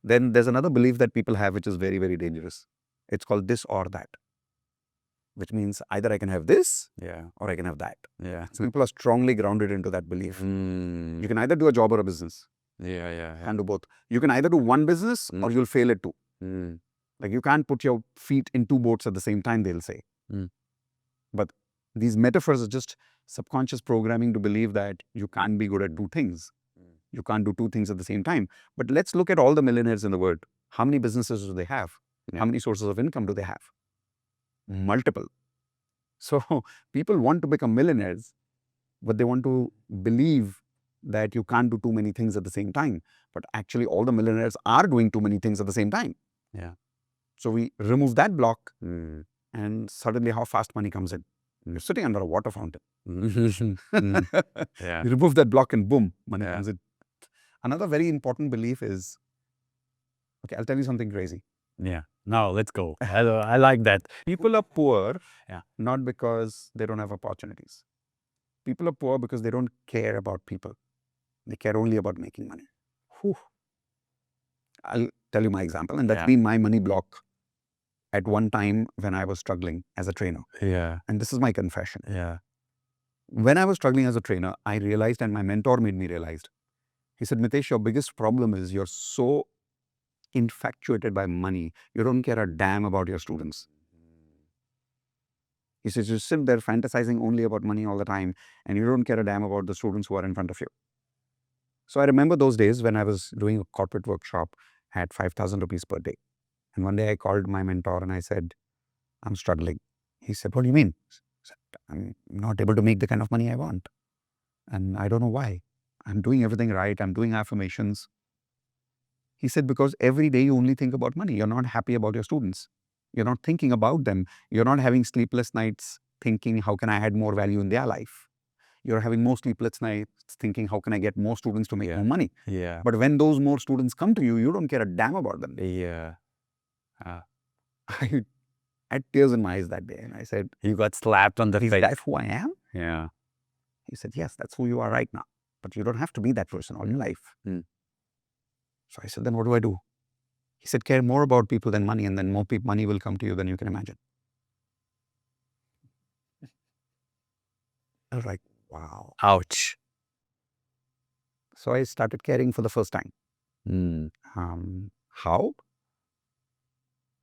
Then there's another belief that people have, which is very, very dangerous. It's called this or that, which means either I can have this or I can have that. So people are strongly grounded into that belief. You can either do a job or a business. And do both. You can either do one business or you'll fail at two. Like you can't put your feet in two boats at the same time, they'll say. But these metaphors are just subconscious programming to believe that you can't be good at two things. You can't do two things at the same time. But let's look at all the millionaires in the world. How many businesses do they have? How many sources of income do they have? Multiple. So people want to become millionaires, but they want to believe that you can't do too many things at the same time. But actually all the millionaires are doing too many things at the same time. So we remove that block and suddenly how fast money comes in. You're sitting under a water fountain. You remove that block and boom, money comes in. Another very important belief is, okay, I'll tell you something crazy. Now let's go. I like that. People are poor not because they don't have opportunities. People are poor because they don't care about people. They care only about making money. I'll tell you my example, and that's been my money block at one time when I was struggling as a trainer. And this is my confession. When I was struggling as a trainer, I realized, and my mentor made me realize, he said, Mitesh, your biggest problem is you're so infatuated by money. You don't care a damn about your students. He says, you sit there fantasizing only about money all the time, and you don't care a damn about the students who are in front of you. So I remember those days when I was doing a corporate workshop at 5,000 rupees per day. And one day I called my mentor and I said, I'm struggling. He said, what do you mean? I said, I'm not able to make the kind of money I want. And I don't know why. I'm doing everything right. I'm doing affirmations. He said, because every day you only think about money. You're not happy about your students. You're not thinking about them. You're not having sleepless nights thinking, how can I add more value in their life? You're having more sleepless nights thinking, how can I get more students to make more money? But when those more students come to you, you don't care a damn about them. I had tears in my eyes that day. And I said, You got slapped on the face. is that who I am? Yeah. He said, yes, that's who you are right now. But you don't have to be that person all your life. So I said, then what do I do? He said, care more about people than money, and then more money will come to you than you can imagine. I was like, wow. Ouch. So I started caring for the first time. How?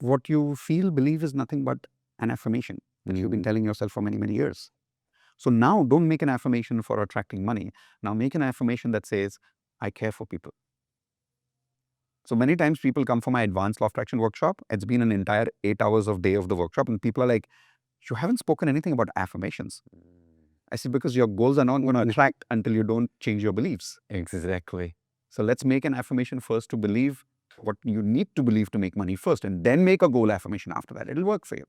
What you feel, believe is nothing but an affirmation that you've been telling yourself for many, many years. So now don't make an affirmation for attracting money. Now make an affirmation that says, I care for people. So many times people come for my advanced law of attraction workshop. It's been an entire 8 hours of day of the workshop. And people are like, you haven't spoken anything about affirmations. I said, because your goals are not going to attract until you don't change your beliefs. Exactly. So let's make an affirmation first to believe what you need to believe to make money first, and then make a goal affirmation after that. It'll work for you.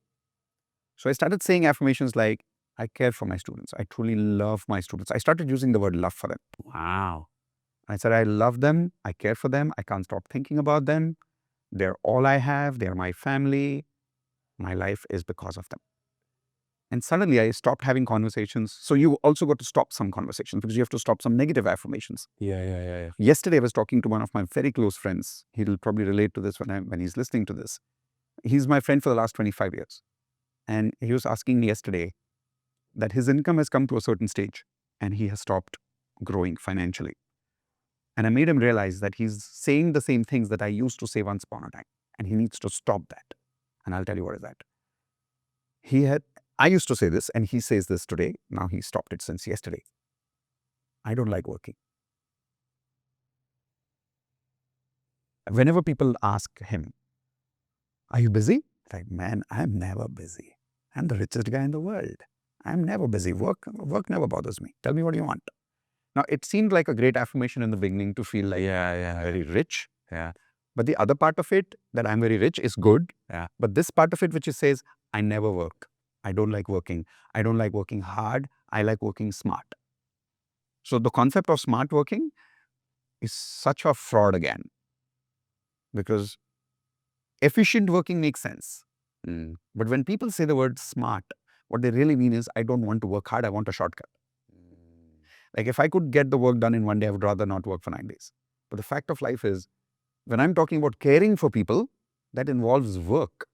So I started saying affirmations like, I care for my students. I truly love my students. I started using the word love for them. Wow. I said, I love them. I care for them. I can't stop thinking about them. They're all I have. They're my family. My life is because of them. And suddenly I stopped having conversations. So you also got to stop some conversations because you have to stop some negative affirmations. Yesterday I was talking to one of my very close friends. He'll probably relate to this when he's listening to this. He's my friend for the last 25 years. And he was asking me yesterday that his income has come to a certain stage and he has stopped growing financially. And I made him realize that he's saying the same things that I used to say once upon a time. And he needs to stop that. And I'll tell you what is that. I used to say this and he says this today. Now he stopped it since yesterday. I don't like working. Whenever people ask him, are you busy? Like, man, I'm never busy. I'm the richest guy in the world. I'm never busy. Work never bothers me. Tell me what you want. Now, it seemed like a great affirmation in the beginning to feel like very rich. But the other part of it, that I'm very rich, is good. But this part of it, which says, I never work. I don't like working. I don't like working hard. I like working smart. So the concept of smart working is such a fraud again. Because efficient working makes sense. But when people say the word smart, what they really mean is, I don't want to work hard. I want a shortcut. Like if I could get the work done in one day, I would rather not work for 9 days. But the fact of life is, When I'm talking about caring for people, that involves work.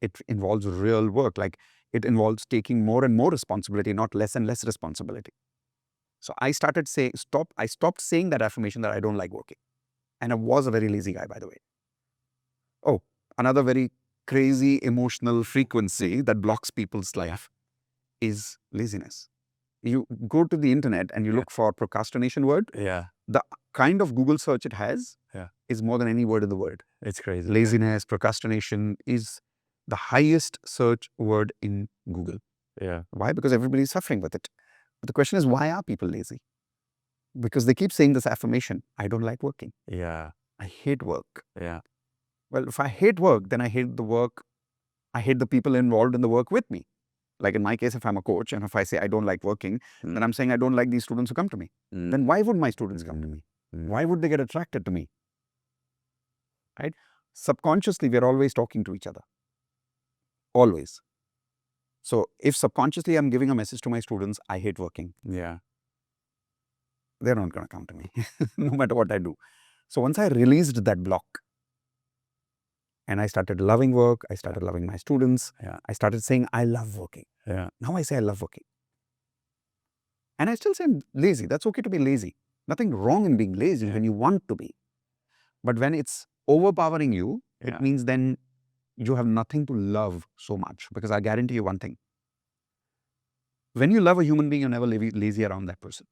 It involves real work. Like it involves taking more and more responsibility, not less and less responsibility. So I started saying, I stopped saying that affirmation that I don't like working. And I was a very lazy guy, by the way. Oh, another very crazy emotional frequency that blocks people's life is laziness. You go to the internet and you look for procrastination word. Yeah. The kind of Google search it has is more than any word in the world. It's crazy. Laziness, procrastination is the highest search word in Google. Yeah. Why? Because everybody's suffering with it. But the question is, why are people lazy? Because they keep saying this affirmation, I don't like working. Yeah. I hate work. Yeah. Well, if I hate work, then I hate the work. I hate the people involved in the work with me. Like in my case, if I'm a coach and if I say I don't like working, then I'm saying I don't like these students who come to me. Then why would my students come to me? Why would they get attracted to me? Right? Subconsciously, we're always talking to each other. Always. So if subconsciously I'm giving a message to my students, I hate working. Yeah. They're not going to come to me, no matter what I do. So once I released that block and I started loving work, I started loving my students, I started saying, I love working. Yeah. Now I say I love working. And I still say I'm lazy. That's okay to be lazy. Nothing wrong in being lazy when you want to be. But when it's overpowering you, it means then you have nothing to love so much. Because I guarantee you one thing. When you love a human being, you're never lazy around that person.